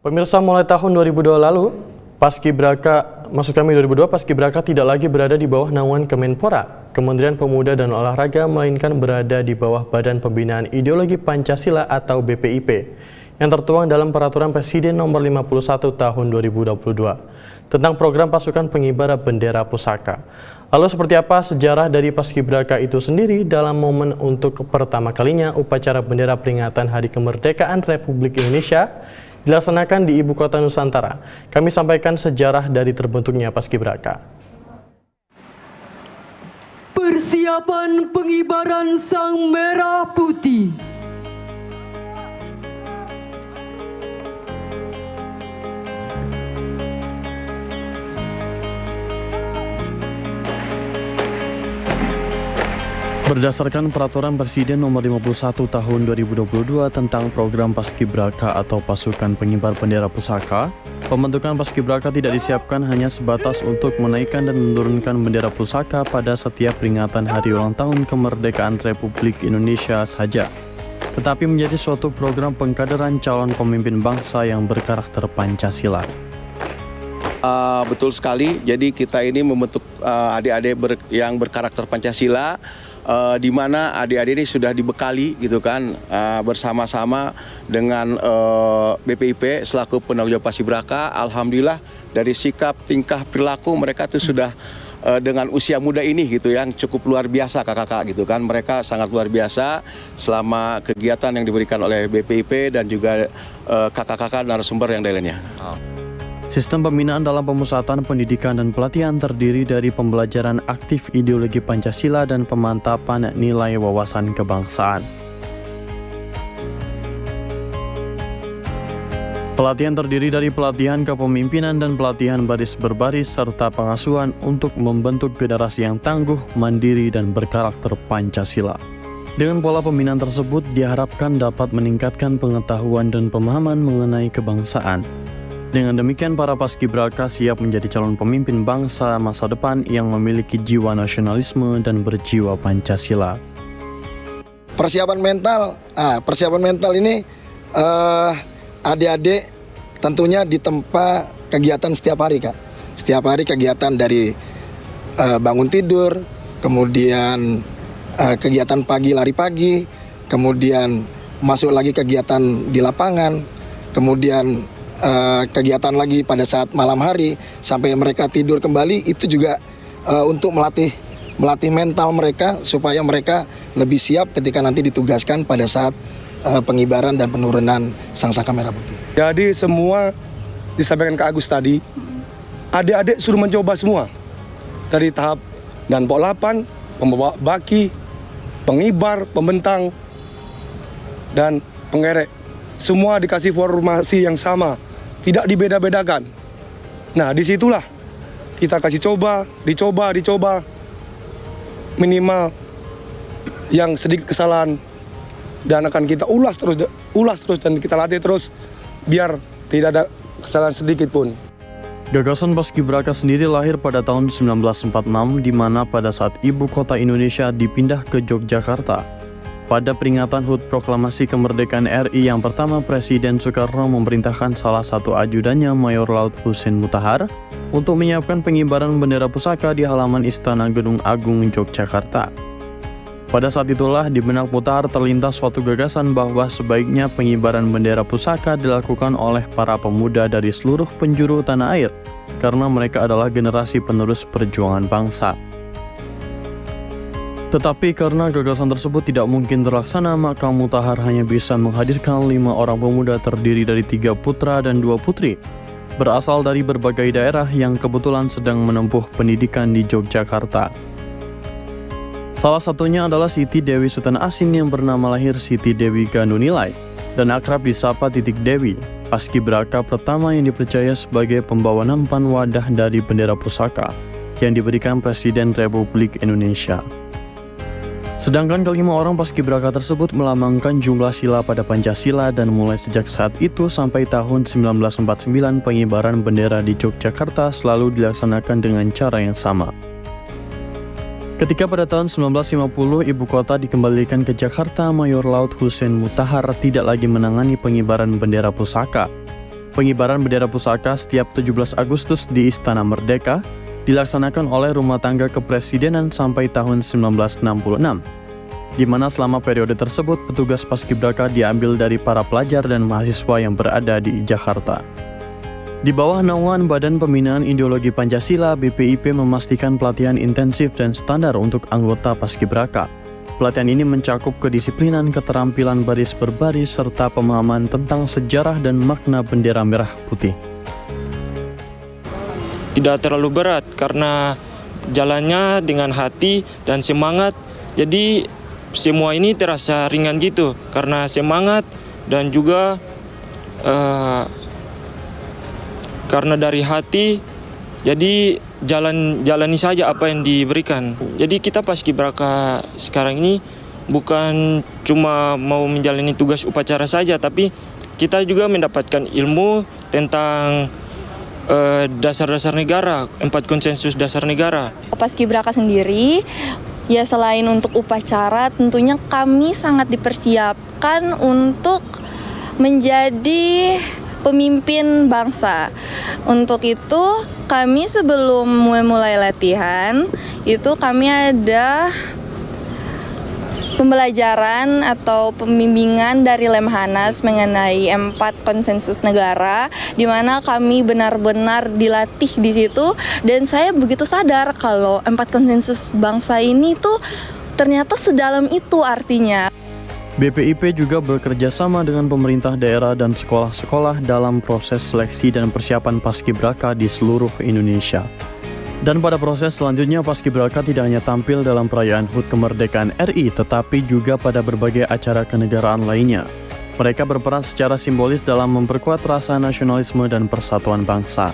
Pemirsa, mulai tahun 2002 lalu, Paskibraka tidak lagi berada di bawah naungan Kemenpora, Kementerian Pemuda dan Olahraga, melainkan berada di bawah Badan Pembinaan Ideologi Pancasila atau BPIP, yang tertuang dalam Peraturan Presiden Nomor 51 Tahun 2022 tentang program pasukan pengibar bendera pusaka. Lalu seperti apa sejarah dari Paskibraka itu sendiri dalam momen untuk pertama kalinya upacara bendera peringatan Hari Kemerdekaan Republik Indonesia dilaksanakan di Ibu Kota Nusantara? Kami sampaikan sejarah dari terbentuknya Paskibraka. Persiapan pengibaran Sang Merah Putih. Berdasarkan Peraturan Presiden Nomor 51 Tahun 2022 tentang program Paskibraka atau pasukan pengibar bendera pusaka, pembentukan Paskibraka tidak disiapkan hanya sebatas untuk menaikkan dan menurunkan bendera pusaka pada setiap peringatan Hari Ulang Tahun Kemerdekaan Republik Indonesia saja, tetapi menjadi suatu program pengkaderan calon pemimpin bangsa yang berkarakter Pancasila. Betul sekali, jadi kita ini membentuk adik-adik yang berkarakter Pancasila, di mana adik-adik ini sudah dibekali gitu kan, bersama-sama dengan BPIP selaku penanggung jawab Paskibraka. Alhamdulillah dari sikap, tingkah, perilaku mereka itu sudah dengan usia muda ini gitu yang cukup luar biasa kakak-kakak gitu kan. Mereka sangat luar biasa selama kegiatan yang diberikan oleh BPIP dan juga kakak-kakak narasumber yang lainnya. Sistem pembinaan dalam pemusatan pendidikan dan pelatihan terdiri dari pembelajaran aktif ideologi Pancasila dan pemantapan nilai wawasan kebangsaan. Pelatihan terdiri dari pelatihan kepemimpinan dan pelatihan baris berbaris serta pengasuhan untuk membentuk generasi yang tangguh, mandiri, dan berkarakter Pancasila. Dengan pola pembinaan tersebut diharapkan dapat meningkatkan pengetahuan dan pemahaman mengenai kebangsaan. Dengan demikian, para Paskibraka siap menjadi calon pemimpin bangsa masa depan yang memiliki jiwa nasionalisme dan berjiwa Pancasila. Persiapan mental ini adik-adik tentunya ditempa kegiatan setiap hari, Kak. Setiap hari kegiatan dari bangun tidur, kemudian kegiatan pagi lari pagi, kemudian masuk lagi kegiatan di lapangan, kemudian kegiatan lagi pada saat malam hari sampai mereka tidur kembali. Itu juga untuk melatih mental mereka supaya mereka lebih siap ketika nanti ditugaskan pada saat pengibaran dan penurunan Sangsaka Merah Putih. Jadi semua disampaikan Kak Agus tadi, adik-adik suruh mencoba semua dari tahap dan pok-8, pembawa baki, pengibar, pembentang, dan pengerek. Semua dikasih formasi yang sama, tidak dibeda-bedakan. Nah, disitulah kita kasih dicoba, minimal yang sedikit kesalahan, dan akan kita ulas terus dan kita latih terus biar tidak ada kesalahan sedikit pun. Gagasan Paskibraka sendiri lahir pada tahun 1946, di mana pada saat Ibu Kota Indonesia dipindah ke Yogyakarta. Pada peringatan HUT Proklamasi Kemerdekaan RI yang pertama, Presiden Soekarno memerintahkan salah satu ajudannya, Mayor Laut Husein Mutahar, untuk menyiapkan pengibaran bendera pusaka di halaman Istana Gedung Agung Yogyakarta. Pada saat itulah di benak Mutahar terlintas suatu gagasan bahwa sebaiknya pengibaran bendera pusaka dilakukan oleh para pemuda dari seluruh penjuru tanah air, karena mereka adalah generasi penerus perjuangan bangsa. Tetapi karena gagasan tersebut tidak mungkin terlaksana, maka Mutahar hanya bisa menghadirkan 5 orang pemuda terdiri dari 3 putra dan 2 putri, berasal dari berbagai daerah yang kebetulan sedang menempuh pendidikan di Yogyakarta. Salah satunya adalah Siti Dewi Sultan Asin yang bernama lahir Siti Dewi Gandunilai dan akrab disapa Titik Dewi, Paskibraka pertama yang dipercaya sebagai pembawa nampan wadah dari bendera pusaka yang diberikan Presiden Republik Indonesia. Sedangkan kelima orang Paskibraka tersebut melambangkan jumlah sila pada Pancasila, dan mulai sejak saat itu sampai tahun 1949 pengibaran bendera di Yogyakarta selalu dilaksanakan dengan cara yang sama. Ketika pada tahun 1950 ibu kota dikembalikan ke Jakarta, Mayor Laut Husein Mutahar tidak lagi menangani pengibaran bendera pusaka. Pengibaran bendera pusaka setiap 17 Agustus di Istana Merdeka dilaksanakan oleh rumah tangga kepresidenan sampai tahun 1966, di mana selama periode tersebut petugas paskibraka diambil dari para pelajar dan mahasiswa yang berada di Jakarta. Di bawah naungan Badan Pembinaan Ideologi Pancasila, BPIP memastikan pelatihan intensif dan standar untuk anggota paskibraka. Pelatihan ini mencakup kedisiplinan, keterampilan baris berbaris, serta pemahaman tentang sejarah dan makna bendera merah putih. Tidak terlalu berat karena jalannya dengan hati dan semangat, jadi semua ini terasa ringan gitu karena semangat dan juga karena dari hati, jadi jalani saja apa yang diberikan. Jadi kita paskibraka sekarang ini bukan cuma mau menjalani tugas upacara saja, tapi kita juga mendapatkan ilmu tentang dasar-dasar negara, 4 konsensus dasar negara. Paskibraka sendiri, ya selain untuk upacara, tentunya kami sangat dipersiapkan untuk menjadi pemimpin bangsa. Untuk itu kami sebelum mulai latihan itu kami ada pembelajaran atau pembimbingan dari Lemhanas mengenai 4 konsensus negara, di mana kami benar-benar dilatih di situ, dan saya begitu sadar kalau 4 konsensus bangsa ini tuh ternyata sedalam itu artinya. BPIP juga bekerja sama dengan pemerintah daerah dan sekolah-sekolah dalam proses seleksi dan persiapan paskibraka di seluruh Indonesia. Dan pada proses selanjutnya, paskibraka tidak hanya tampil dalam perayaan HUT Kemerdekaan RI, tetapi juga pada berbagai acara kenegaraan lainnya. Mereka berperan secara simbolis dalam memperkuat rasa nasionalisme dan persatuan bangsa.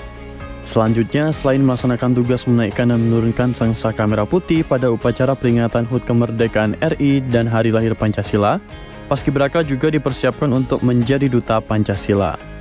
Selanjutnya, selain melaksanakan tugas menaikkan dan menurunkan sangsaka merah putih pada upacara peringatan HUT Kemerdekaan RI dan Hari Lahir Pancasila, paskibraka juga dipersiapkan untuk menjadi duta Pancasila.